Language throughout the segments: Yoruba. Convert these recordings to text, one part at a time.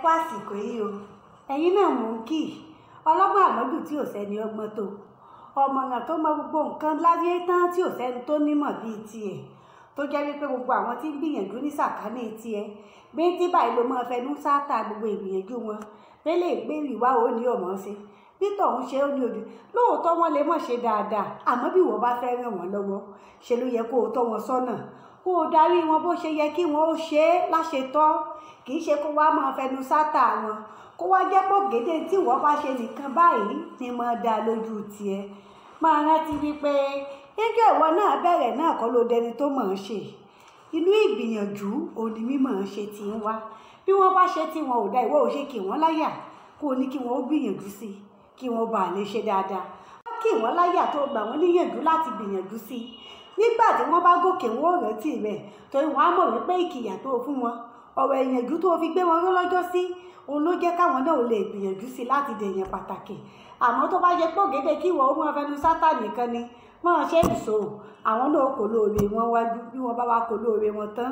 kú àsìkò yìí o ẹ̀yin náà mò ń kí ọlọ́gbọ́n àmọ́jù tí ò sẹ́ni ọgbọ́n tó ọmọràn tó mọ gbogbo nǹkan láyé tán tí ò sẹ́ni tó nímọ̀ bíi tiẹ̀ tó jẹ́ wípé gbogbo àwọn tí ń gbìyànjú ní sàkání tiẹ̀ bí tí báyìí ló máa fẹnu sáátà gbogbo ìgbìyànjú wọn pélé gbé ìwà ò ní ọmọ ṣe bí tọ̀hún ṣe ó ní òdì lóòótọ́ wọn lè mọ̀ ṣe dáadáa àmọ́ bí wọ́n bá fẹ́ ràn wọ́n lọ́wọ́ ṣe ló yẹ kó o tọ́ wọn sọ́nà kó o darí wọn bó ṣe yẹ kí wọn ó ṣe é láṣetọ́ kì í ṣe kó wá máa fẹnu sáátà wọn kó wá jẹ́ pọ̀ gédé tí wọ́n bá ṣe nìkan báyìí ni máa dá lójú tiẹ̀ máa rántí wípé gẹ́gẹ́ ìwọ náà bẹ̀rẹ̀ náà kọ́ ló dẹni tó mọ̀ ọ́n ṣe inú ìgbìyànjú òní mímọ̀ ọ́n ṣe ti ń wá bí wọ́n bá ṣe tí wọn ò dá ìwọ ò ṣe kì wọ́n láyà kó o ní kí wọ́n ó gbìyànjú sí i kí wọ́n bá lè ṣe dáadáa kí wọ́n láyà tó gbà wọ́n níyànjú láti gbìyànjú sí i nígbà tí wọ́n bá gòkè wọn ò rántí rẹ̀ torí wọ́n á mọ̀ wípé ìkìyà tó fún wọn ọ̀rọ̀ ìyànjú tó fi gbé wọn lọ́jọ́ sí òun ló jẹ́ káwọn náà ò lè gbìyànjú sí láti dèèyàn pàtàkì àmọ́ tó bá yẹ pọ̀ gédé kí wọ́n ó máa fẹnu sátà nìkan ni máa ṣe ìṣòro àwọn náà kò lóore wọn wájú bí wọ́n bá wá kò lóore wọn tán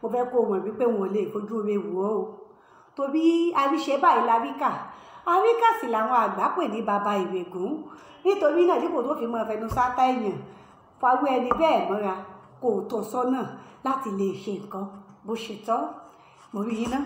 mo fẹ́ kó mọ̀ wípé wọn ò lè fojú oore wò ó torí àríṣe báyìí láríkà àríkà sì làwọn àgbà pè ní baba ìrègùn nítorí náà dípò tó fi máa fẹnu sátà èèyàn fáwọn ẹni bẹ́ẹ̀ mọ́ra kò tó sọ́nà láti lè ṣe nǹkan bó ṣe tọ́ mo rí yín ná.